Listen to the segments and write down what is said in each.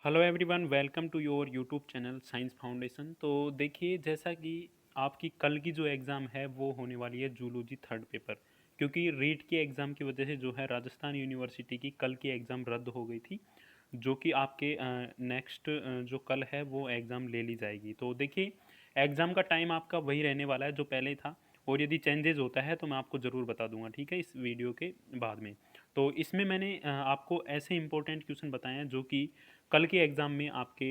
Hello everyone, welcome to your YouTube channel Science Foundation. तो देखिए, जैसा कि आपकी कल की जो एग्ज़ाम है वो होने वाली है जूलॉजी थर्ड पेपर। क्योंकि रीट के एग्ज़ाम की वजह से जो है राजस्थान यूनिवर्सिटी की कल की एग्ज़ाम रद्द हो गई थी, जो कि आपके नेक्स्ट जो कल है वो एग्ज़ाम ले ली जाएगी। तो देखिए, एग्ज़ाम का टाइम आपका वही रहने वाला है जो पहले था, और यदि चेंजेस होता है तो मैं आपको ज़रूर बता दूंगा, ठीक है, इस वीडियो के बाद में। तो इसमें मैंने आपको ऐसे इंपॉर्टेंट क्वेश्चन बताए हैं जो कि कल के एग्ज़ाम में आपके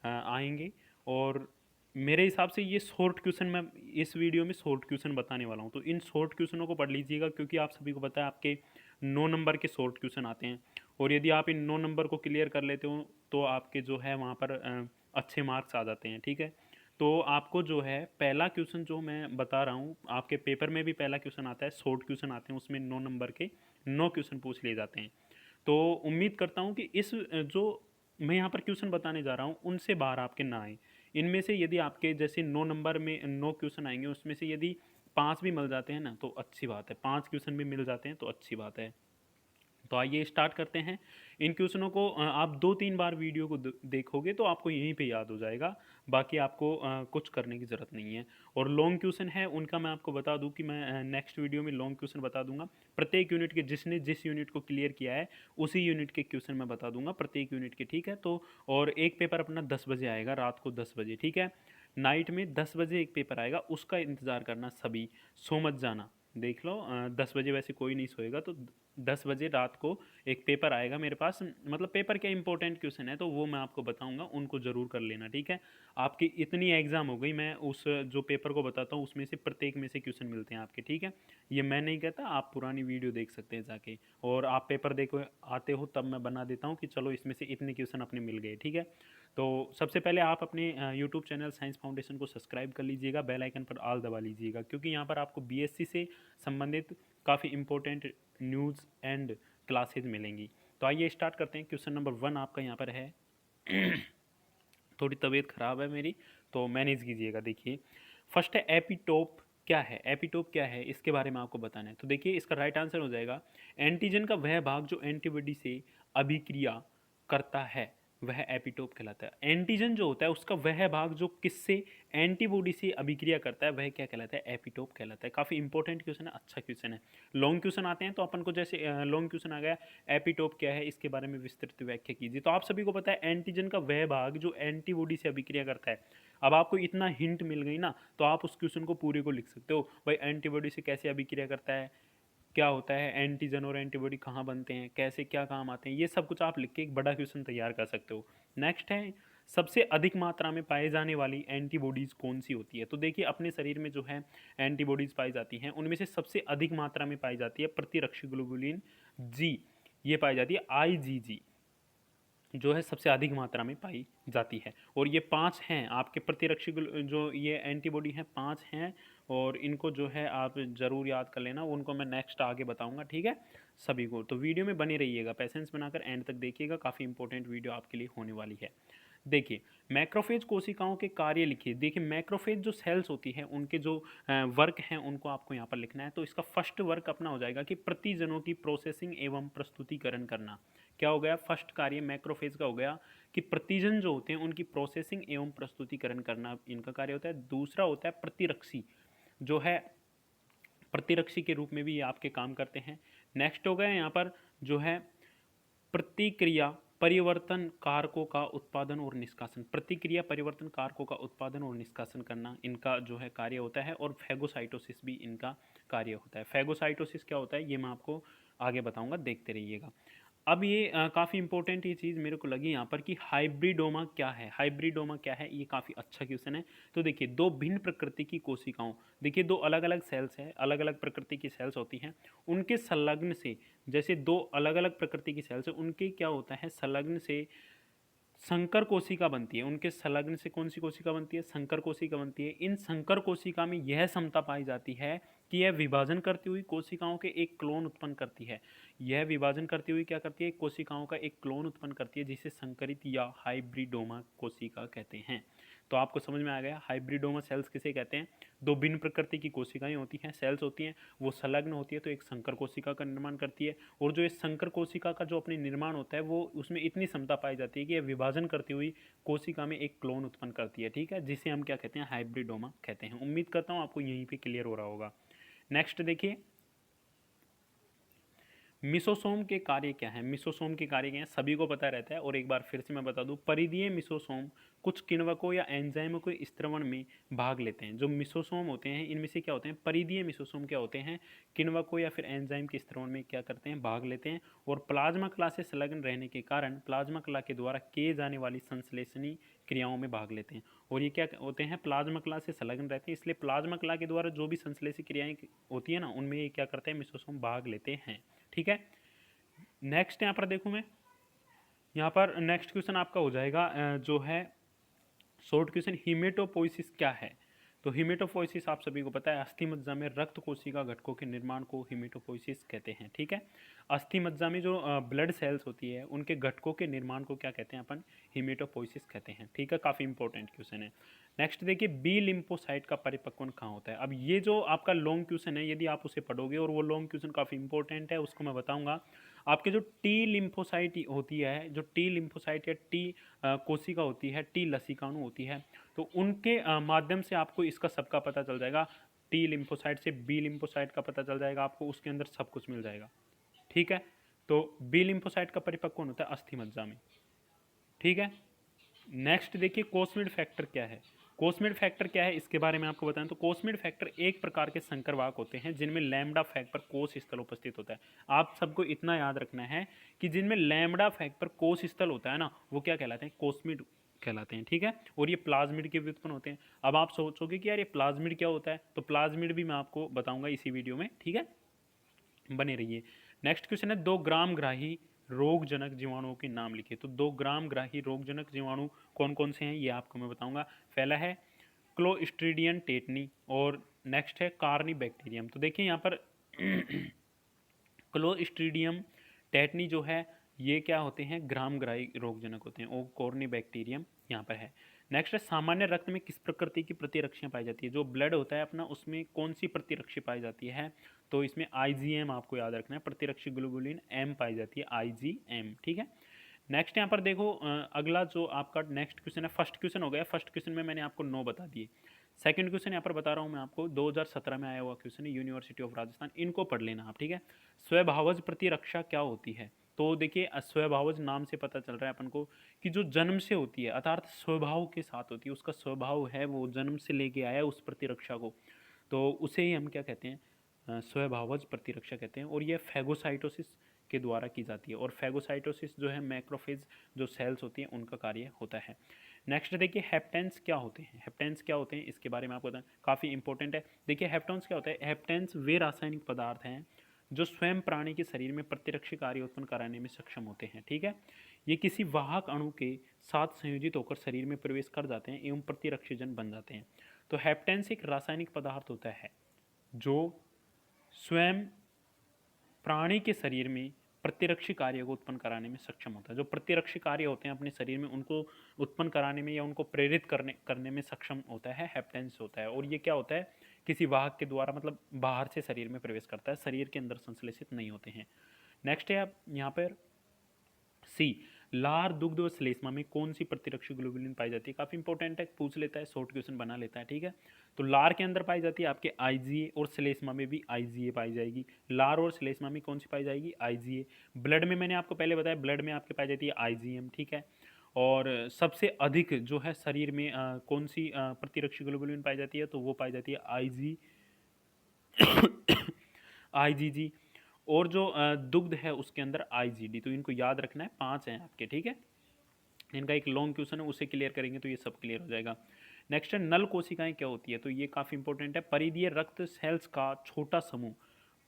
आएंगे। और मेरे हिसाब से ये शॉर्ट क्वेश्चन मैं इस वीडियो में शॉर्ट क्वेश्चन बताने वाला हूँ, तो इन शॉर्ट क्वेश्चनों को पढ़ लीजिएगा, क्योंकि आप सभी को पता है आपके 9 नंबर के शॉर्ट क्वेश्चन आते हैं। और यदि आप इन 9 नंबर को क्लियर कर लेते हो तो आपके जो है वहाँ पर अच्छे मार्क्स आ जाते हैं, ठीक है। तो आपको जो है पहला क्वेश्चन जो मैं बता रहा हूँ, आपके पेपर में भी पहला क्वेश्चन आता है, शॉर्ट क्वेश्चन आते हैं, उसमें 9 नंबर के 9 क्वेश्चन पूछ लिए जाते हैं। तो उम्मीद करता हूँ कि इस जो मैं यहाँ पर क्वेश्चन बताने जा रहा हूँ उनसे बाहर आपके ना आए। इनमें से यदि आपके जैसे 9 नंबर में 9 क्वेश्चन आएंगे, उसमें से यदि 5 भी मिल जाते हैं ना तो अच्छी बात है, 5 क्वेश्चन भी मिल जाते हैं तो अच्छी बात है। तो आइए स्टार्ट करते हैं। इन क्वेश्चनों को आप 2-3 बार वीडियो को देखोगे तो आपको यहीं पे याद हो जाएगा। बाकी आपको कुछ करने की ज़रूरत नहीं है। और लॉन्ग क्वेश्चन है उनका मैं आपको बता दूं कि मैं नेक्स्ट वीडियो में लॉन्ग क्वेश्चन बता दूंगा। प्रत्येक यूनिट के जिसने जिस यूनिट को क्लियर किया है उसी यूनिट के क्वेश्चन मैं बता दूंगा, प्रत्येक यूनिट के, ठीक है। तो और एक पेपर अपना 10 बजे आएगा, रात को 10 बजे, ठीक है। नाइट में 10 बजे एक पेपर आएगा, उसका इंतज़ार करना सभी, सो मत जाना। देख लो, 10 बजे वैसे कोई नहीं सोएगा, तो 10 बजे रात को एक पेपर आएगा मेरे पास। मतलब पेपर क्या इंपॉर्टेंट क्वेश्चन है तो वो मैं आपको बताऊंगा, उनको ज़रूर कर लेना, ठीक है। आपकी इतनी एग्ज़ाम हो गई, मैं उस जो पेपर को बताता हूँ उसमें से प्रत्येक में से क्वेश्चन मिलते हैं आपके, ठीक है। ये मैं नहीं कहता, आप पुरानी वीडियो देख सकते हैं जाके, और आप पेपर देखो आते हो तब मैं बना देता हूँ कि चलो इसमें से इतने क्वेश्चन अपने मिल गए, ठीक है। तो सबसे पहले आप अपने यूट्यूब चैनल साइंस फाउंडेशन को सब्सक्राइब कर लीजिएगा, बेल आइकन पर ऑल दबा लीजिएगा, क्योंकि यहाँ पर आपको बीएससी से संबंधित काफ़ी इंपॉर्टेंट न्यूज़ एंड क्लासेज मिलेंगी। तो आइए स्टार्ट करते हैं। क्वेश्चन नंबर 1 आपका यहाँ पर है। थोड़ी तबीयत ख़राब है मेरी, तो मैनेज कीजिएगा। देखिए, फर्स्ट है एपिटोप क्या है। एपिटोप क्या है इसके बारे में आपको बताना है। तो देखिए, इसका राइट आंसर हो जाएगा एंटीजन का वह भाग जो एंटीबॉडी से अभिक्रिया करता है, वह एपिटोप कहलाता है। एंटीजन जो होता है उसका वह भाग जो किससे, एंटीबॉडी से अभिक्रिया करता है, वह क्या कहलाता है, एपिटोप कहलाता है। काफ़ी इंपॉर्टेंट क्वेश्चन है, अच्छा क्वेश्चन है। लॉन्ग क्वेश्चन आते हैं तो अपन को जैसे लॉन्ग क्वेश्चन आ गया, एपिटोप क्या है इसके बारे में विस्तृत व्याख्या कीजिए। तो आप सभी को पता है एंटीजन का वह भाग जो एंटीबॉडी से अभिक्रिया करता है। अब आपको इतना हिंट मिल गई ना, तो आप उस क्वेश्चन को पूरे को लिख सकते हो। भाई एंटीबॉडी से कैसे अभिक्रिया करता है, क्या होता है एंटीजन और एंटीबॉडी, कहाँ बनते हैं, कैसे क्या काम आते हैं, ये सब कुछ आप लिख के एक बड़ा क्वेश्चन तैयार कर सकते हो। नेक्स्ट है, सबसे अधिक मात्रा में पाए जाने वाली एंटीबॉडीज़ कौन सी होती है। तो देखिए, अपने शरीर में जो है एंटीबॉडीज़ पाई जाती हैं, उनमें से सबसे अधिक मात्रा में पाई जाती है प्रतिरक्षी ग्लोबुलिन जी, ये पाई जाती है आईजीजी, जो है सबसे अधिक मात्रा में पाई जाती है। और ये 5 हैं आपके प्रतिरक्षी जो ये एंटीबॉडी हैं, 5 हैं। और इनको जो है आप ज़रूर याद कर लेना, उनको मैं नेक्स्ट आगे बताऊंगा, ठीक है सभी को। तो वीडियो में बने रहिएगा, पेशेंस बनाकर एंड तक देखिएगा, काफ़ी इंपॉर्टेंट वीडियो आपके लिए होने वाली है। देखिए, मैक्रोफेज कोशिकाओं के कार्य लिखिए। देखिए, मैक्रोफेज जो सेल्स होती हैं उनके जो वर्क हैं उनको आपको यहाँ पर लिखना है। तो इसका फर्स्ट वर्क अपना हो जाएगा कि प्रतिजनों की प्रोसेसिंग एवं प्रस्तुतिकरण करना। क्या हो गया, फर्स्ट कार्य मैक्रोफेज का हो गया कि प्रतिजन जो होते हैं उनकी प्रोसेसिंग एवं प्रस्तुतिकरण करना इनका कार्य होता है। दूसरा होता है प्रतिरक्षी, जो है प्रतिरक्षी के रूप में भी ये आपके काम करते हैं। नेक्स्ट हो गया यहाँ पर जो है प्रतिक्रिया परिवर्तन कारकों का उत्पादन और निष्कासन। प्रतिक्रिया परिवर्तन कारकों का उत्पादन और निष्कासन करना इनका जो है कार्य होता है। और फैगोसाइटोसिस भी इनका कार्य होता है। फैगोसाइटोसिस क्या होता है ये मैं आपको आगे बताऊंगा, देखते रहिएगा। अब ये काफ़ी इंपॉर्टेंट ये चीज़ मेरे को लगी यहाँ पर कि हाइब्रिडोमा क्या है। हाइब्रिडोमा क्या है, ये काफ़ी अच्छा क्वेश्चन है। तो देखिए, दो भिन्न प्रकृति की कोशिकाओं, देखिए दो अलग अलग सेल्स हैं, अलग अलग प्रकृति की सेल्स होती हैं, उनके संलग्न से, जैसे दो अलग अलग प्रकृति की सेल्स है उनके क्या होता है, संलग्न से संकर कोशिका बनती है। उनके संलग्न से कौन सी कोशिका बनती है, संकर कोशिका बनती है। इन संकर कोशिका में यह क्षमता पाई जाती है कि यह विभाजन करती हुई कोशिकाओं के एक क्लोन उत्पन्न करती है। यह विभाजन करती हुई क्या करती है, कोशिकाओं का एक क्लोन उत्पन्न करती है जिसे संकरित या हाइब्रिडोमा कोशिका कहते हैं। तो आपको समझ में आ गया हाइब्रिडोमा सेल्स किसे कहते हैं। दो भिन्न प्रकृति की कोशिकाएं होती हैं, सेल्स होती हैं, वो संलग्न होती है तो एक संकर कोशिका का निर्माण करती है। और जो इस संकर कोशिका का जो अपने निर्माण होता है वो उसमें इतनी क्षमता पाई जाती है कि यह विभाजन करती हुई कोशिका में एक क्लोन उत्पन्न करती है, ठीक है, जिसे हम क्या कहते हैं, हाइब्रिडोमा कहते हैं। उम्मीद करता हूँ आपको यहीं पर क्लियर हो रहा होगा। नेक्स्ट देखिए, मिसोसोम के कार्य क्या है। मिसोसोम के कार्य क्या है सभी को पता रहता है, और एक बार फिर से मैं बता दूं, परिधीय मिसोसोम कुछ किण्वकों या एंजाइमों के स्त्रवण में भाग लेते हैं। जो मिसोसोम होते हैं इनमें से क्या होते हैं, परिधीय मिसोसोम क्या होते हैं, किण्वकों या फिर एंजाइम के स्त्रवण में क्या करते हैं, भाग लेते हैं। और प्लाज्मा कला से संलग्न रहने के कारण प्लाज्मा कला के द्वारा किए जाने वाली संश्लेषणी क्रियाओं में भाग लेते हैं। और ये क्या होते हैं, प्लाज्मा कला से संलग्न रहते हैं, इसलिए प्लाज्मा कला के द्वारा जो भी संश्लेषी क्रियाएं होती है ना, उनमें ये क्या करते हैं, मिसोसोम भाग लेते हैं, ठीक है। नेक्स्ट यहाँ पर देखूँ मैं, यहाँ पर नेक्स्ट क्वेश्चन आपका हो जाएगा जो है शॉर्ट क्वेश्चन, हीमेटोपोइसिस क्या है। तो हीमेटोपोइसिस आप सभी को पता है, अस्थि मज्जा में रक्त कोशिका घटकों के निर्माण को हीमेटोपोइसिस कहते हैं, ठीक है। अस्थि मज्जा में जो ब्लड सेल्स होती है उनके घटकों के निर्माण को क्या कहते हैं अपन, हीमेटोपोइसिस कहते हैं, ठीक है। काफ़ी इंपॉर्टेंट क्वेश्चन है। नेक्स्ट देखिए, बी लिम्फोसाइट का परिपक्वन कहाँ होता है। अब ये जो आपका लॉन्ग क्वेश्चन है, यदि आप उसे पढ़ोगे, और वो लॉन्ग क्वेश्चन काफ़ी इंपॉर्टेंट है, उसको मैं बताऊंगा। आपके जो टी लिम्फोसाइट होती है, जो टी लिम्फोसाइट या टी कोशिका होती है, टी लसिकाणु होती है, तो उनके माध्यम से आपको इसका सबका पता चल जाएगा। टी लिम्फोसाइट से बी लिम्फोसाइट का पता चल जाएगा आपको, उसके अंदर सब कुछ मिल जाएगा, ठीक है। तो बी लिम्फोसाइट का परिपक्वन होता है अस्थि मज्जा में, ठीक है। नेक्स्ट देखिए, कोस्मिड फैक्टर क्या है। कोस्मिड फैक्टर क्या है इसके बारे में आपको बताएं तो कोस्मिड फैक्टर एक प्रकार के संकरवाक होते हैं जिनमें लैम्बडा फैक्ट पर कोश स्थल उपस्थित होता है। आप सबको इतना याद रखना है कि जिनमें लैम्बडा फैक्ट पर कोश स्थल होता है ना, वो क्या कहलाते हैं, कोस्मिड कहलाते हैं, ठीक है। और ये प्लाज्मिड के व्युत्पन्न होते हैं। अब आप सोचोगे कि यार ये प्लाज्मिड क्या होता है, तो प्लाज्मिड भी मैं आपको बताऊंगा इसी वीडियो में, ठीक है, बने रहिए। नेक्स्ट क्वेश्चन है, 2 ग्राम ग्राही रोगजनक जीवाणुओं के नाम लिखिए। तो 2 ग्राम ग्राही रोगजनक जीवाणु कौन कौन से हैं ये आपको मैं बताऊंगा। पहला है क्लोस्ट्रीडियम टेटनी, और नेक्स्ट है कार्नी बैक्टीरियम। तो देखिए यहाँ पर क्लोस्ट्रीडियम टेटनी जो है ये क्या होते हैं, ग्रामग्राही रोगजनक होते हैं, और कॉर्नी बैक्टीरियम यहाँ पर है। नेक्स्ट है, सामान्य रक्त में किस प्रकृति की प्रतिरक्षियाँ पाई जाती है। जो ब्लड होता है अपना, उसमें कौन सी प्रतिरक्षी पाई जाती है, तो इसमें आईजीएम आपको याद रखना है, प्रतिरक्षी ग्लोबुलिन एम पाई जाती है, आईजीएम, ठीक है। नेक्स्ट यहाँ पर देखो, अगला जो आपका नेक्स्ट क्वेश्चन है, फर्स्ट क्वेश्चन हो गया। फर्स्ट क्वेश्चन में मैंने आपको 9 बता दिए। सेकंड क्वेश्चन यहाँ पर बता रहा हूँ मैं आपको, 2017 में आया हुआ क्वेश्चन है, यूनिवर्सिटी ऑफ राजस्थान, इनको पढ़ लेना आप, ठीक है। स्वभावज प्रतिरक्षा क्या होती है। तो देखिए, स्वभावज नाम से पता चल रहा है अपन को कि जो जन्म से होती है, अर्थात स्वभाव के साथ होती है, उसका स्वभाव है वो जन्म से लेके आया उस प्रतिरक्षा को, तो उसे ही हम क्या कहते हैं, स्वभावज प्रतिरक्षा कहते हैं। और ये फैगोसाइटोसिस के द्वारा की जाती है, और फैगोसाइटोसिस जो है मैक्रोफेज जो सेल्स होती हैं उनका कार्य होता है। नेक्स्ट देखिए, हेप्टेंस क्या होते हैं। हेप्टेंस क्या होते हैं इसके बारे में आपको बताएं, काफ़ी इंपॉर्टेंट है। देखिए, हेप्टेंस क्या होता है, हेप्टेंस वे रासायनिक पदार्थ हैं जो स्वयं प्राणी के शरीर में प्रतिरक्षी कार्य उत्पन्न कराने में सक्षम होते हैं, ठीक है। ये किसी वाहक अणु के साथ संयोजित होकर शरीर में प्रवेश कर जाते हैं एवं प्रतिरक्षीजन बन जाते हैं। तो हेप्टेंस एक रासायनिक पदार्थ होता है जो स्वयं प्राणी के शरीर में प्रतिरक्षी कार्य को उत्पन्न कराने में सक्षम होता है। जो प्रतिरक्षी कार्य होते हैं अपने शरीर में, उनको उत्पन्न कराने में या उनको प्रेरित करने में सक्षम होता है, हेप्टेंस होता है। और ये क्या होता है, किसी वाहक के द्वारा, मतलब बाहर से शरीर में प्रवेश करता है, शरीर के अंदर संश्लेषित नहीं होते हैं। नेक्स्ट है आप यहाँ पर सी, लार दुग्ध व श्लेष्मा में कौन सी प्रतिरक्षी ग्लोबुलिन पाई जाती है। काफी इंपॉर्टेंट है, पूछ लेता है, शॉर्ट क्वेश्चन बना लेता है, ठीक है। तो लार के अंदर पाई जाती है आपके आईजीए, और श्लेष्मा में भी आईजीए पाई जाएगी। लार और श्लेष्मा में कौन सी पाई जाएगी, आईजीए। ब्लड में मैंने आपको पहले बताया, ब्लड में आपके पाई जाती है आईजीएम, ठीक है। और सबसे अधिक जो है शरीर में कौन सी प्रतिरक्षी ग्लोबुलिन पाई जाती है, तो वो पाई जाती है आईजी आईजीजी। और जो दुग्ध है उसके अंदर आईजीडी। तो इनको याद रखना है, 5 हैं आपके, ठीक है। इनका एक लॉन्ग क्वेश्चन है, उसे क्लियर करेंगे तो ये सब क्लियर हो जाएगा। नेक्स्ट है, नल कोशिकाएं क्या होती है। तो ये काफ़ी इंपॉर्टेंट है, परिधीय रक्त सेल्स का छोटा समूह,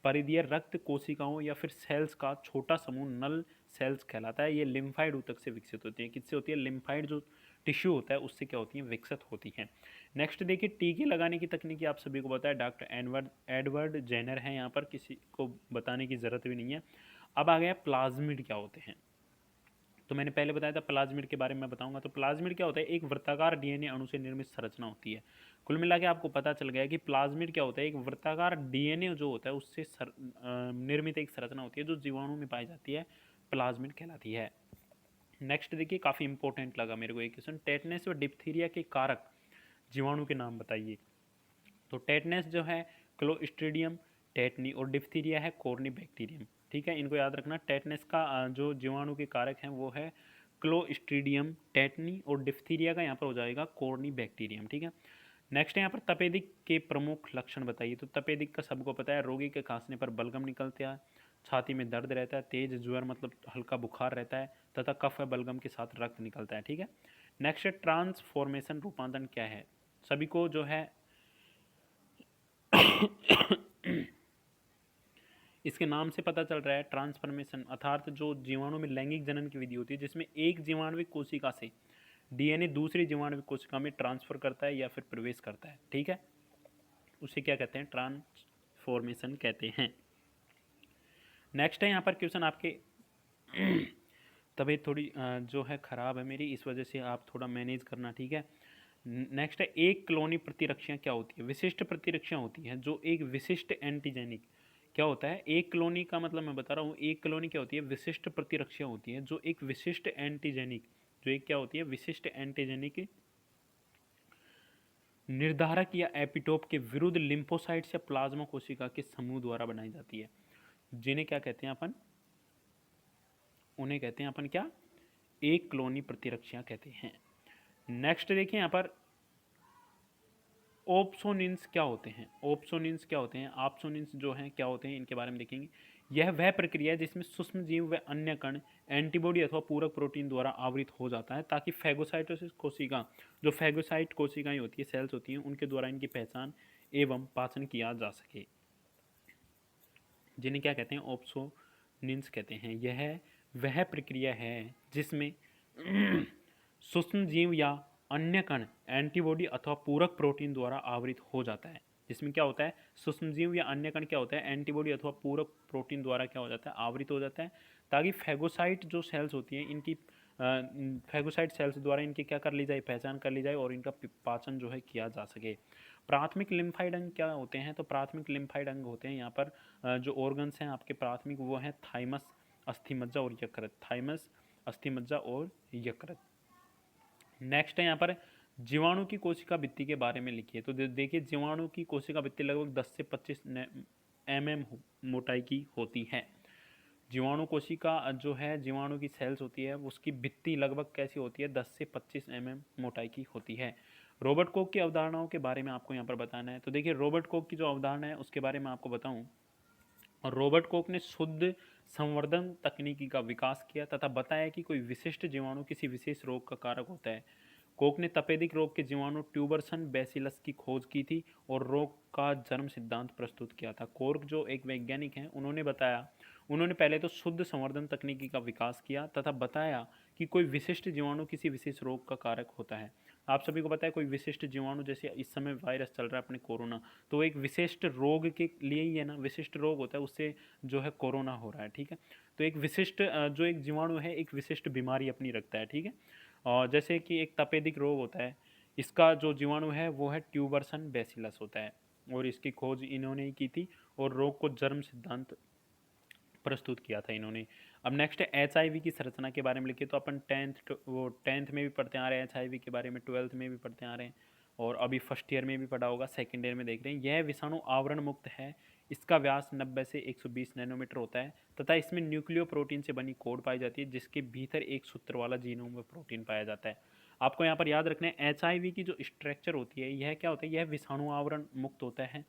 परिधीय रक्त कोशिकाओं या फिर सेल्स का छोटा समूह नल सेल्स कहलाता है। ये लिम्फाइड ऊतक से विकसित होती है। किससे होती है, लिम्फाइड जो टिश्यू होता है उससे क्या होती है, विकसित होती है। नेक्स्ट देखिए, टीके लगाने की तकनीकी आप सभी को बताया, डॉक्टर एडवर्ड जेनर है, यहाँ पर किसी को बताने की ज़रूरत भी नहीं है। अब आ गया प्लाज्मिड क्या होते हैं। तो मैंने पहले बताया था प्लाज्मिड के बारे में बताऊंगा। तो प्लाज्मिड क्या होता है, एक वृत्ताकार डीएनए अणु से निर्मित संरचना होती है। कुल मिला के आपको पता चल गया कि प्लाज्मिड क्या होता है, एक वृत्ताकार डीएनए जो होता है उससे निर्मित एक संरचना होती है जो जीवाणु में पाई जाती है, प्लाज्मिड कहलाती है। नेक्स्ट देखिए, काफ़ी इंपॉर्टेंट लगा मेरे को एक क्वेश्चन, टेटनेस व डिप्थीरिया के कारक जीवाणु के नाम बताइए। तो टेटनेस जो है क्लोस्ट्रीडियम टेटनी और डिप्थीरिया है कॉर्नी बैक्टीरियम। ठीक है, इनको याद रखना। टेटनेस का जो जीवाणु के कारक हैं वो है क्लोस्ट्रीडियम टेटनी और डिप्थीरिया का यहाँ पर हो जाएगा कॉर्नी बैक्टीरियम। ठीक है, नेक्स्ट है यहाँ पर तपेदिक के प्रमुख लक्षण बताइए। तो तपेदिक का सबको पता है, रोगी के खांसने पर बलगम निकलता है, छाती में दर्द रहता है, तेज ज्वर मतलब हल्का बुखार रहता है, तथा कफ व बलगम के साथ रक्त निकलता है। ठीक है, नेक्स्ट है ट्रांसफॉर्मेशन रूपांतरण क्या है। सभी को जो है इसके नाम से पता चल रहा है, ट्रांसफॉर्मेशन अर्थात जो जीवाणु में लैंगिक जनन की विधि होती है जिसमें एक जीवाणुविक कोशिका से डीएनए दूसरी जीवाणुविक कोशिका में ट्रांसफर करता है या फिर प्रवेश करता है। ठीक है, उसे क्या कहते हैं, ट्रांसफॉर्मेशन कहते हैं। नेक्स्ट है यहाँ पर क्वेश्चन आपके तबीयत थोड़ी जो है ख़राब है मेरी, इस वजह से आप थोड़ा मैनेज करना। ठीक है, नेक्स्ट है एक कॉलोनी प्रतिरक्षाएं क्या होती है। विशिष्ट प्रतिरक्षाएं होती हैं जो एक विशिष्ट एंटीजेनिक क्या होता है, एक कॉलोनी का मतलब मैं बता रहा हूँ, एक कॉलोनी क्या होती है, विशिष्ट प्रतिरक्षाएं होती हैं जो एक विशिष्ट एंटीजेनिक, जो एक क्या होती है, विशिष्ट एंटीजेनिक निर्धारक या एपिटोप के विरुद्ध लिम्फोसाइट्स या प्लाज्मा कोशिका के समूह द्वारा बनाई जाती है, जिन्हें क्या कहते हैं अपन, उन्हें कहते हैं अपन क्या, एक कॉलोनी प्रतिरक्षाएं कहते हैं। नेक्स्ट देखिए यहाँ पर ओप्सोनिन्स क्या होते हैं। ओप्सोनिन्स क्या होते हैं, ऑप्सोनिन्स जो हैं क्या होते हैं, इनके बारे में देखेंगे। यह वह प्रक्रिया है जिसमें सूक्ष्म जीव व अन्य कण एंटीबॉडी अथवा पूरक प्रोटीन द्वारा आवृत हो जाता है ताकि फैगोसाइटोसिस कोशिका, जो फैगोसाइट कोशिकाएं होती है, सेल्स होती हैं, उनके द्वारा इनकी पहचान एवं पाचन किया जा सके, जिन्हें क्या कहते हैं, ओप्सोनिन्स कहते हैं। यह वह प्रक्रिया है जिसमें सूक्ष्म जीव या अन्य कण एंटीबॉडी अथवा पूरक प्रोटीन द्वारा आवृत हो जाता है, जिसमें क्या होता है, सूक्ष्मजीव या अन्य कण क्या होता है, एंटीबॉडी अथवा पूरक प्रोटीन द्वारा क्या हो जाता है, आवृत हो जाता है, ताकि फैगोसाइट जो सेल्स होती हैं इनकी फैगोसाइट सेल्स द्वारा इनकी क्या कर ली जाए, पहचान कर ली जाए और इनका पाचन जो है किया जा सके। प्राथमिक लिम्फाइड अंग क्या होते हैं। तो प्राथमिक लिम्फाइड अंग होते हैं यहाँ पर जो ऑर्गन्स हैं आपके प्राथमिक, वो हैं थाइमस, अस्थिमज्जा और यकृत। थाइमस, अस्थिमज्जा और यकृत। नेक्स्ट है यहाँ पर जीवाणु की कोशिका भित्ति के बारे में लिखिए। तो देखिए, जीवाणु की कोशिका भित्ति लगभग 10 से 25 mm मोटाई की होती है। जीवाणु कोशिका जो है, जीवाणु की सेल्स होती है, उसकी भित्ति लगभग कैसी होती है, 10 से 25 mm मोटाई की होती है। रॉबर्ट कोक की अवधारणाओं के बारे में आपको यहाँ पर बताना है। तो देखिए, रॉबर्ट कोक की जो अवधारणा है उसके बारे में आपको बताऊँ, और रॉबर्ट कोक ने शुद्ध संवर्धन तकनीकी का विकास किया तथा बताया कि कोई विशिष्ट जीवाणु किसी विशेष रोग का कारक होता है। कोक ने तपेदिक रोग के जीवाणु ट्यूबरसन बैसिलस की खोज की थी और रोग का जन्म सिद्धांत प्रस्तुत किया था। कोर्क जो एक वैज्ञानिक हैं, उन्होंने बताया, उन्होंने पहले तो शुद्ध संवर्धन तकनीकी का विकास किया तथा बताया कि कोई विशिष्ट जीवाणु किसी विशेष रोग का कारक होता है। आप सभी को पता है कोई विशिष्ट जीवाणु, जैसे इस समय वायरस चल रहा है अपने कोरोना, तो एक विशिष्ट रोग के लिए ही है ना, विशिष्ट रोग होता है, उससे जो है कोरोना हो रहा है। ठीक है, तो एक विशिष्ट जो एक जीवाणु है एक विशिष्ट बीमारी अपनी रखता है। ठीक है, और जैसे कि एक तपेदिक रोग होता है, इसका जो जीवाणु है वो है ट्यूबरसन बैसिलस होता है और इसकी खोज इन्होंने ही की थी और रोग को जन्म सिद्धांत प्रस्तुत किया था इन्होंने। अब नेक्स्ट है HIV की संरचना के बारे में लिखिए। तो अपन टेंथ में भी पढ़ते आ रहे हैं HIV के बारे में, 12th में भी पढ़ते आ रहे हैं और अभी फर्स्ट ईयर में भी पढ़ा होगा, सेकेंड ईयर में देख रहे हैं। यह विषाणु आवरण मुक्त है, इसका व्यास 90 से 120 नैनोमीटर होता है तथा इसमें न्यूक्लियो प्रोटीन से बनी कोड पाई जाती है जिसके भीतर एक सूत्र वाला जीनोम व प्रोटीन पाया जाता है। आपको यहाँ पर याद रखना है, HIV की जो स्ट्रक्चर होती है, यह क्या होता है, यह विषाणु आवरण मुक्त होता है।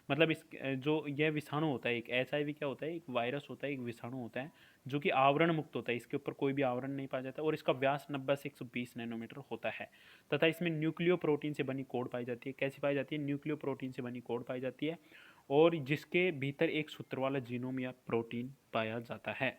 मतलब इस जो यह विषाणु होता है, एक HIV क्या होता है, एक वायरस होता है, एक विषाणु होता है जो कि आवरण मुक्त होता है, इसके ऊपर कोई भी आवरण नहीं पाया जाता और इसका व्यास 90 से 120 नैनोमीटर होता है तथा इसमें न्यूक्लियो प्रोटीन से बनी कोड पाई जाती है। कैसी पाई जाती है, न्यूक्लियो प्रोटीन से बनी कोड पाई जाती है और जिसके भीतर एक सूत्र वाला जीनोम या प्रोटीन पाया जाता है।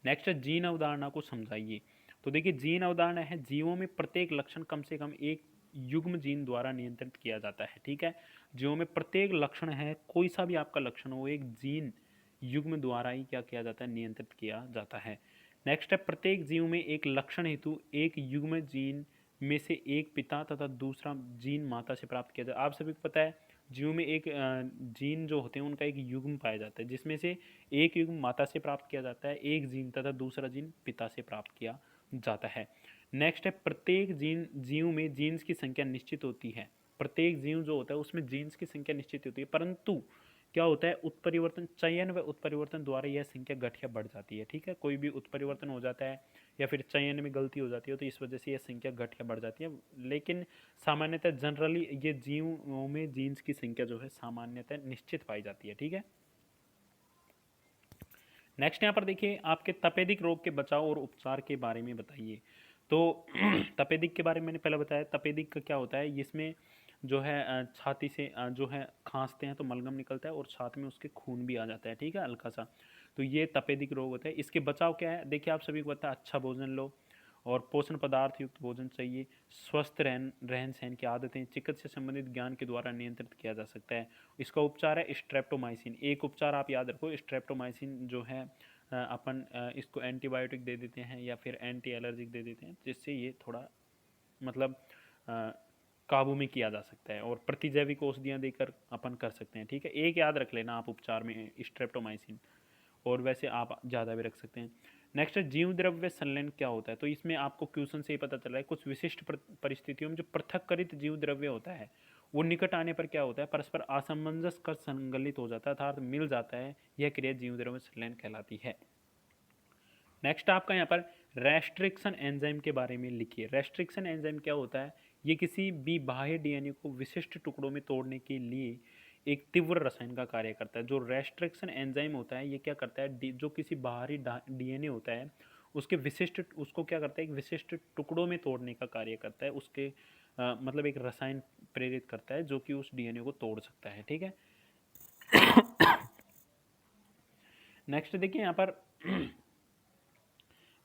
नेक्स्ट जीन अवधारणा को समझाइए। तो देखिए, जीन अवधारणा है, जीवों में प्रत्येक लक्षण कम से कम एक युग्म जीन द्वारा नियंत्रित किया जाता है। ठीक है, जीवों में प्रत्येक लक्षण है, कोई सा भी आपका लक्षण हो, एक जीन युग्म द्वारा ही क्या किया जाता है, नियंत्रित किया जाता है। नेक्स्ट है प्रत्येक जीव में एक लक्षण हेतु एक युग्म जीन में से एक पिता तथा दूसरा जीन माता से प्राप्त किया जाता है। आप सभी को पता है जीव में एक जीन जो होते हैं उनका एक युग्म पाया जाता है, जिसमें से एक युग्म माता से प्राप्त किया जाता है, एक जीन तथा दूसरा जीन पिता से प्राप्त किया जाता है। नेक्स्ट है प्रत्येक जीव में जीन्स की संख्या निश्चित होती है। प्रत्येक जीव जो होता है उसमें जीन्स की संख्या निश्चित होती है, परंतु क्या होता है उत्परिवर्तन, चयन व उत्परिवर्तन द्वारा यह संख्या घट बढ़ जाती है। ठीक है, कोई भी उत्परिवर्तन हो जाता है या फिर चयन में गलती हो जाती है तो इस वजह से यह संख्या घट बढ़ जाती है। लेकिन सामान्यतः जनरली ये जीवों में जीन्स की संख्या जो है सामान्यतः निश्चित पाई जाती है। ठीक है, नेक्स्ट यहाँ पर देखिए आपके तपेदिक रोग के बचाव और उपचार के बारे में बताइए। तो तपेदिक के बारे में मैंने पहले बताया, तपेदिक का क्या होता है, इसमें जो है छाती से जो है खांसते हैं तो मलगम निकलता है और साथ में उसके खून भी आ जाता है। ठीक है, हल्का सा, तो ये तपेदिक रोग होता है। इसके बचाव क्या है, देखिए आप सभी को पता है अच्छा भोजन लो और पोषण पदार्थ युक्त भोजन चाहिए, स्वस्थ रहन सहन की आदतें चिकित्सा संबंधित ज्ञान के द्वारा नियंत्रित किया जा सकता है। इसका उपचार है स्ट्रेप्टोमाइसिन। एक उपचार आप याद रखो, स्ट्रेप्टोमाइसिन जो है अपन इसको एंटीबायोटिक दे देते हैं या फिर एंटी एलर्जिक दे देते हैं, जिससे ये थोड़ा मतलब काबू में किया जा सकता है और प्रतिजैविक औषधियाँ देकर अपन कर सकते हैं। ठीक है, एक याद रख लेना आप उपचार में स्ट्रेप्टोमाइसिन, और वैसे आप ज़्यादा भी रख सकते हैं। नेक्स्ट है जीव द्रव्य संलयन क्या होता है। तो इसमें आपको क्वेश्चन से ही पता चल रहा है, कुछ विशिष्ट परिस्थितियों में जो पृथककृत जीव द्रव्य होता है वो निकट आने पर क्या होता है, परस्पर असमंजस कर संगलित हो जाता है अर्थात मिल जाता है। यह क्रिया जीव द्रव्य संलयन कहलाती है। नेक्स्ट आपका यहाँ पर रेस्ट्रिक्शन एंजाइम के बारे में लिखिए। रेस्ट्रिक्शन एंजाइम क्या होता है, ये किसी भी बाह्य डीएनए को विशिष्ट टुकड़ों में तोड़ने के लिए एक तीव्र रसायन का कार्य करता है। जो रेस्ट्रिक्शन एंजाइम होता है ये क्या करता है, जो किसी बाहरी डीएनए होता है उसके विशिष्ट, उसको क्या करता है, एक विशिष्ट टुकड़ों में तोड़ने का कार्य करता है। उसके मतलब एक रसायन प्रेरित करता है जो कि उस डीएनए को तोड़ सकता है। ठीक है, नेक्स्ट देखिए यहाँ पर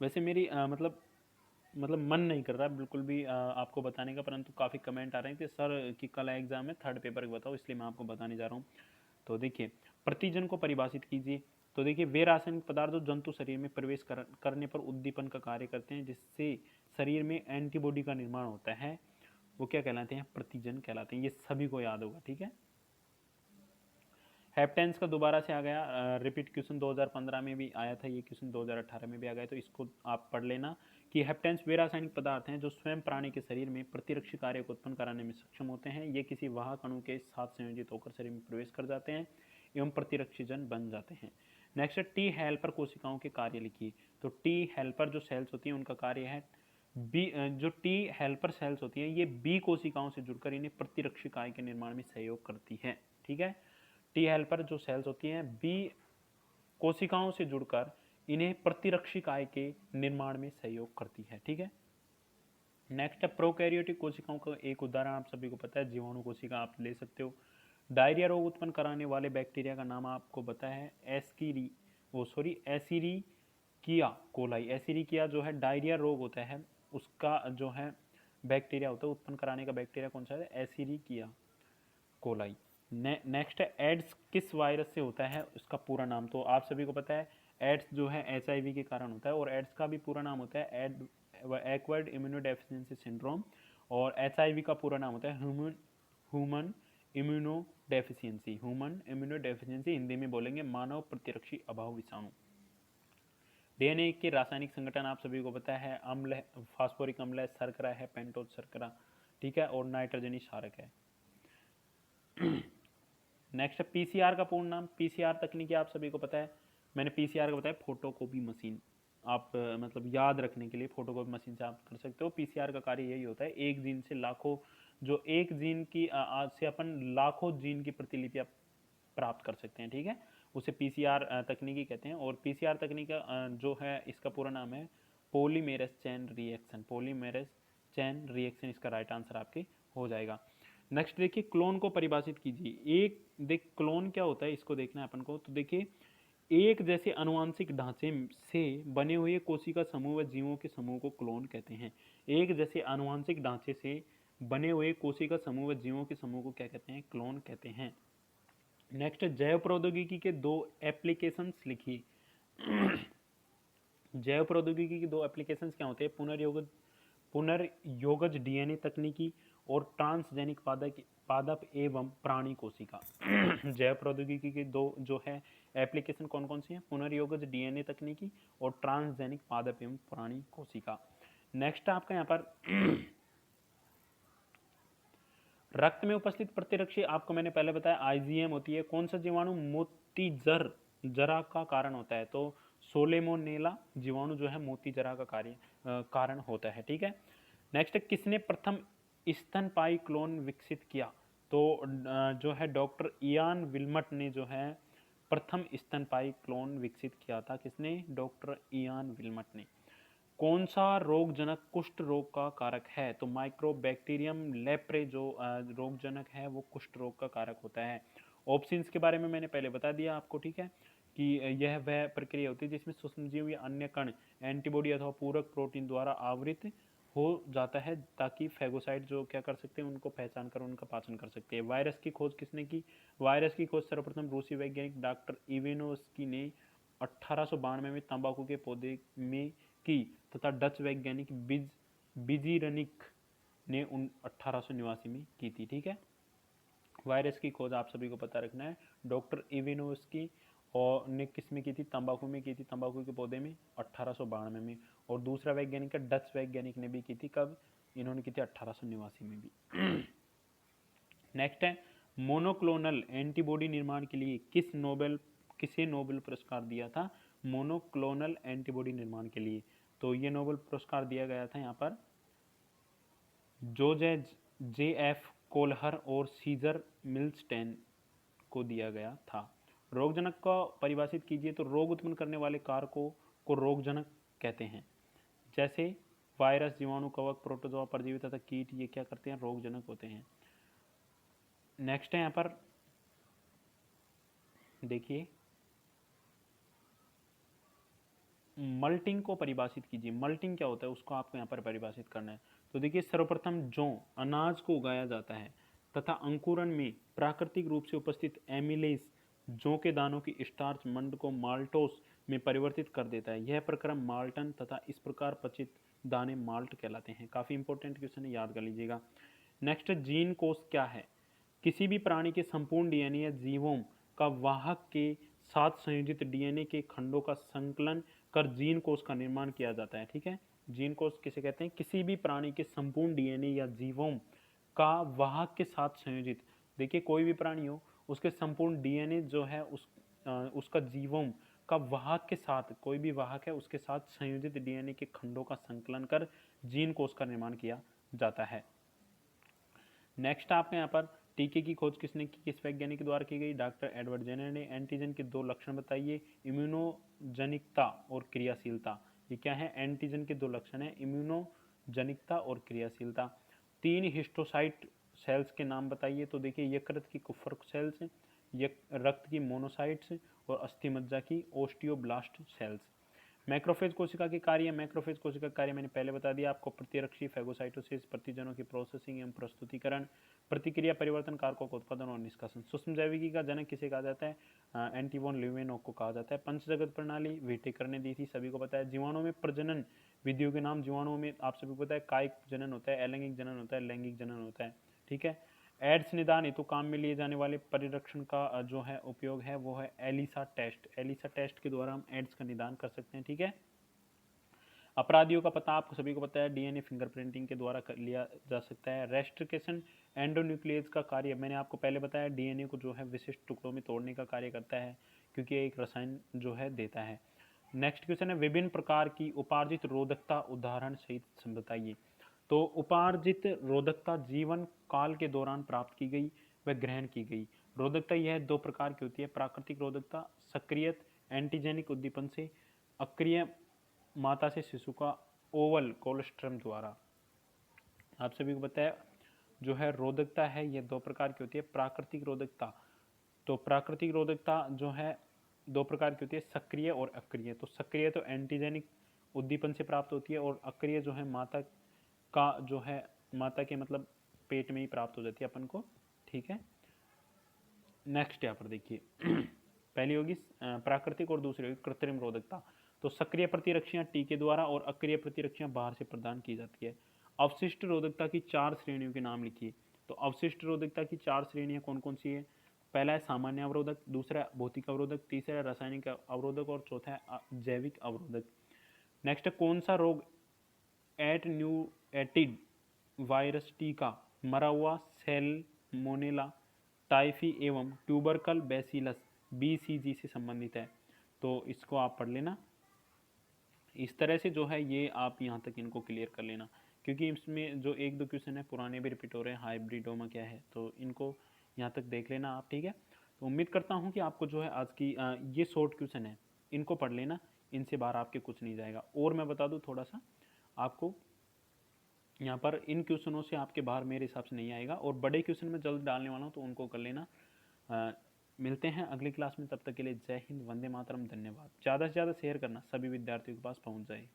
वैसे मेरी मतलब मन नहीं कर रहा बिल्कुल भी आपको बताने का, परंतु काफ़ी कमेंट आ रहे हैं कि सर कि कल एग्जाम है थर्ड पेपर बताओ, इसलिए मैं आपको बताने जा रहा हूँ। तो देखिए प्रतिजन को परिभाषित कीजिए। तो देखिए वे रासायनिक पदार्थ जो जंतु शरीर में प्रवेश करने पर उद्दीपन का कार्य करते हैं, जिससे शरीर में एंटीबॉडी का निर्माण होता है, वो क्या कहलाते हैं, प्रतिजन कहलाते हैं। ये सभी को याद होगा। ठीक है, हेप्टेंस का दोबारा से आ गया रिपीट क्वेश्चन, 2015 में भी आया था, ये क्वेश्चन 2018 में भी आ गया, तो इसको आप पढ़ लेना कि हेप्टेंस वे रासायनिक पदार्थ हैं जो स्वयं प्राणी के शरीर में प्रतिरक्षी कार्य को उत्पन्न कराने में सक्षम होते हैं। ये किसी वाहक अणु के साथ संयोजित होकर शरीर में प्रवेश कर जाते हैं एवं प्रतिरक्षी जन बन जाते हैं। नेक्स्ट टी हेल्पर कोशिकाओं के कार्य लिखिए। तो टी हेल्पर जो सेल्स होती हैं उनका कार्य है बी, जो टी हेल्पर सेल्स होती हैं ये बी कोशिकाओं से जुड़कर इन्हें प्रतिरक्षी कार्य के निर्माण में सहयोग करती है। ठीक है, टी हेल्पर जो सेल्स होती हैं बी कोशिकाओं से जुड़कर इन्हें प्रतिरक्षी काय के निर्माण में सहयोग करती है। ठीक है, नेक्स्ट है प्रोकैरियोटिक कोशिकाओं का एक उदाहरण आप सभी को पता है जीवाणु कोशिका आप ले सकते हो। डायरिया रोग उत्पन्न कराने वाले बैक्टीरिया का नाम आपको पता है एसिरिकिया कोलाई। एसिरिकिया जो है डायरिया रोग होता है उसका जो है बैक्टीरिया होता है, उत्पन्न कराने का बैक्टीरिया कौन सा है, एसिरिकिया कोलाई। नेक्स्ट है एड्स किस वायरस से होता है, उसका पूरा नाम तो आप सभी को पता है, एड्स जो है एचआईवी के कारण होता है और एड्स का भी पूरा नाम होता है एक्वायर्ड इम्यूनोडेफिशिएंसी सिंड्रोम, और एचआईवी का पूरा नाम होता है human immunodeficiency. Human immunodeficiency Hindi में बोलेंगे मानव प्रतिरक्षी अभाव विषाणु। डीएनए के रासायनिक संगठन आप सभी को पता है, अम्ल है, फास्फोरिक अम्ल है, शर्करा है, पेंटोज शर्करा, ठीक है, और नाइट्रोजनी क्षारक है। नेक्स्ट है पीसीआर का पूर्ण नाम। पीसीआर तकनीकी आप सभी को पता है, मैंने पीसीआर का बताया फोटोकॉपी मशीन। आप मतलब याद रखने के लिए फोटोकॉपी मशीन से आप कर सकते हो। पीसीआर का कार्य यही होता है, एक जीन से लाखों, जो एक जीन की आज से अपन लाखों जीन की प्रतिलिपियां प्राप्त कर सकते हैं। ठीक है, उसे पीसीआर तकनीकी कहते हैं। और पीसीआर तकनीक जो है इसका पूरा नाम है पॉलीमेरेस चेन रिएक्शन। पॉलीमेरेस चेन रिएक्शन इसका राइट आंसर आपके हो जाएगा। नेक्स्ट देखिए क्लोन को परिभाषित कीजिए। एक देख क्लोन क्या होता है इसको देखना है अपन को। तो देखिए एक जैसे अनुवांशिक ढांचे से बने हुए कोशिका समूह व जीवों के समूह को क्लोन कहते हैं। एक जैसे अनुवांशिक ढांचे से बने हुए कोशिका समूह व जीवों के समूह को क्या कहते हैं, क्लोन कहते हैं। नेक्स्ट, जैव प्रौद्योगिकी के दो एप्लीकेशंस लिखिए। जैव प्रौद्योगिकी की दो एप्लीकेशंस क्या होते हैं? पुनर्योगज डीएनए तकनीकी और ट्रांसजेनिक पादप एवं प्राणी कोशिका। जैव प्रौद्योगिकी के दो जो है एप्लीकेशन कौन कौन सी हैं? पुनर्योगज डीएनए तकनीकी और ट्रांसजेनिक पादप एवं प्राणी कोशिका। नेक्स्ट आपका यहाँ पर रक्त में उपस्थित प्रतिरक्षी, आपको मैंने पहले बताया आईजीएम होती है। कौन सा जीवाणु मोतीजर जरा का कारण होता है? तो सोलेमोनेला जीवाणु जो है मोतीजरा का कारण होता है। ठीक है। नेक्स्ट, किसने प्रथम स्तनपायी क्लोन विकसित किया? तो जो है डॉक्टर इयान विल्मट ने जो है प्रथम स्तनपायी क्लोन विकसित किया था। किसने? डॉक्टर इयान विल्मट ने। कौन सा रोगजनक कुष्ठ रोग का कारक है? तो माइक्रोबैक्टीरियम लेप्रे जो रोगजनक है वो कुष्ठ रोग का कारक होता है। ऑप्शंस के बारे में मैंने पहले बता दिया आपको। ठीक है, कि यह वह प्रक्रिया होती है जिसमें सूक्ष्मजीव या अन्य कण एंटीबॉडी अथवा पूरक प्रोटीन द्वारा आवृत हो जाता है, ताकि फैगोसाइट जो क्या कर सकते हैं, उनको पहचान कर उनका पाचन कर सकते हैं। वायरस की खोज किसने की? वायरस की खोज सर्वप्रथम रूसी वैज्ञानिक डॉक्टर इवेनोस्की ने 1892 में तंबाकू के पौधे में की, तथा डच वैज्ञानिक बिजीरनिक ने 1889 में की थी। ठीक है, वायरस की खोज आप सभी को पता रखना है, डॉक्टर इवेनोस्की और ने किस में की थी? तंबाकू में की थी, तंबाकू के पौधे में 1892 में। और दूसरा वैज्ञानिक है डच वैज्ञानिक ने भी की थी। कब? इन्होंने की थी 1889 में भी। नेक्स्ट है, मोनोक्लोनल एंटीबॉडी निर्माण के लिए किसे नोबेल पुरस्कार दिया था? मोनोक्लोनल एंटीबॉडी निर्माण के लिए तो ये नोबेल पुरस्कार दिया गया था यहाँ पर जोजेज J.F. कोलहर और सीजर मिल्स्टेन को दिया गया था। रोगजनक को परिभाषित कीजिए। तो रोग उत्पन्न करने वाले कारकों को रोगजनक कहते हैं। जैसे वायरस, जीवाणु, कवक, प्रोटोजोआ, परजीवी तथा कीट, ये क्या करते हैं? रोगजनक होते हैं। नेक्स्ट है यहाँ पर देखिए, मल्टिंग को परिभाषित कीजिए। मल्टिंग क्या होता है उसको आपको यहाँ पर परिभाषित करना है। तो देखिए, सर्वप्रथम जौ अनाज को उगाया जाता है तथा अंकुरण में प्राकृतिक रूप से उपस्थित एमिलेज जौ के दानों की स्टार्च मंड को माल्टोस में परिवर्तित कर देता है। यह प्रक्रम माल्टन तथा इस प्रकार पचित दाने माल्ट कहलाते हैं। काफी इंपॉर्टेंट क्वेश्चन है, याद कर लीजिएगा। नेक्स्ट, जीन कोष क्या है? किसी भी प्राणी के संपूर्ण डीएनए या जीवों का वाहक के साथ संयोजित डीएनए के खंडों का संकलन कर जीन कोष का निर्माण किया जाता है। ठीक है, जीन कोष किसे कहते हैं? किसी भी प्राणी के संपूर्ण डीएनए या जीवों का वाहक के साथ संयोजित, देखिए कोई भी प्राणी हो उसके संपूर्ण डीएनए जो है उसका जीवों का वाहक के साथ, कोई भी वाहक है उसके साथ संयोजित डीएनए के खंडों का संकलन कर जीन कोष का निर्माण किया जाता है। नेक्स्ट आपने यहाँ पर टीके की खोज किसने की? किस वैज्ञानिक के द्वारा की गई? डॉक्टर एडवर्ड जेनर ने। एंटीजन के दो लक्षण बताइए, इम्यूनोजेनिकता और क्रियाशीलता। ये क्या है? एंटीजन के दो लक्षण है, इम्यूनोजेनिकता और क्रियाशीलता। तीन हिस्टोसाइट सेल्स के नाम बताइए। तो देखिए, यकृत की कुफर सेल्स, रक्त की मोनोसाइट्स और अस्थिमज्जा की ओस्टियोब्लास्ट सेल्स। मैक्रोफेज कोशिका के कार्य। मैक्रोफेज कोशिका का कार्य मैंने पहले बता दिया आपको, प्रतिरक्षी, फैगोसाइटोसिस, प्रतिजनों की प्रोसेसिंग एवं प्रस्तुतिकरण, प्रतिक्रिया परिवर्तन कारकों का उत्पादन और निष्कासन। सूक्ष्म जैविकी का जनक किसे कहा जाता है? एंटीवोन लिवेनोक को कहा जाता है। पंचजगत प्रणाली व्हिटेकर ने दी थी, सभी को पता है। जीवाणु में प्रजनन विधियों के नाम। जीवाणुओं में आप सभी को पता है कायिक जनन होता है, अलैंगिक जनन होता है, लैंगिक जनन होता है। ठीक है, एड्स निदान हेतु काम में लिए जाने वाले परिरक्षण का जो है उपयोग है वो है एलिसा टेस्ट। एलिसा टेस्ट के द्वारा हम एड्स का निदान कर सकते हैं। ठीक है, अपराधियों का पता आपको सभी को पता है, डीएनए फिंगरप्रिंटिंग के द्वारा कर लिया जा सकता है। रेस्ट्रिकेशन एंडोन्यूक्लियस का कार्य मैंने आपको पहले बताया, डीएनए को जो है विशिष्ट टुकड़ों में तोड़ने का कार्य करता है, क्योंकि एक रसायन जो है देता है। नेक्स्ट क्वेश्चन है, विभिन्न प्रकार की उपार्जित रोधकता उदाहरण सहित बताइए। तो उपार्जित रोधकता जीवन काल के दौरान प्राप्त की गई व ग्रहण की गई रोधकता यह दो प्रकार की होती है। प्राकृतिक रोधकता सक्रिय एंटीजेनिक उद्दीपन से, अक्रिय माता से शिशु का ओवल कोलेस्ट्रम द्वारा। आप सभी को बताया जो है रोधकता है ये दो प्रकार की होती है। प्राकृतिक रोधकता, तो प्राकृतिक रोधकता जो है दो प्रकार की होती है, सक्रिय और अक्रिय। तो सक्रिय तो एंटीजेनिक उद्दीपन से प्राप्त होती है, और अक्रिय जो है माता का जो है माता के मतलब पेट में ही प्राप्त हो जाती है अपन को। ठीक है, नेक्स्ट यहाँ पर देखिए पहली होगी प्राकृतिक और दूसरी होगी कृत्रिम रोधकता। तो सक्रिय प्रतिरक्षियाँ टीके द्वारा और अक्रिय प्रतिरक्षियाँ बाहर से प्रदान की जाती है। अवशिष्ट रोधकता की 4 श्रेणियों के नाम लिखिए। तो अवशिष्ट रोधकता की 4 श्रेणियाँ कौन कौन सी है? पहला है सामान्य अवरोधक, दूसरा है भौतिक अवरोधक, तीसरा है रासायनिक अवरोधक और चौथा है जैविक अवरोधक। नेक्स्ट कौन सा रोग एटन्यूएटेड वायरस टीका मरा हुआ सैल्मोनेला टाइफी एवं ट्यूबरकल बैसिलस BCG से संबंधित है। तो इसको आप पढ़ लेना। इस तरह से जो है ये आप यहाँ तक इनको क्लियर कर लेना, क्योंकि इसमें जो एक दो क्वेश्चन है पुराने भी रिपीट हो रहे हैं। हाइब्रिडोमा क्या है, तो इनको यहाँ तक देख लेना आप, ठीक है। तो उम्मीद करता हूँ कि आपको जो है आज की ये शॉर्ट क्वेश्चन है इनको पढ़ लेना, इनसे बाहर आपके कुछ नहीं जाएगा। और मैं बता दूँ थोड़ा सा आपको, यहाँ पर इन क्वेश्चनों से आपके बाहर मेरे हिसाब से नहीं आएगा, और बड़े क्वेश्चन में जल्द डालने वाला हूँ तो उनको कर लेना। मिलते हैं अगली क्लास में, तब तक के लिए जय हिंद, वंदे मातरम, धन्यवाद। ज़्यादा से ज़्यादा शेयर करना, सभी विद्यार्थियों के पास पहुँच जाए।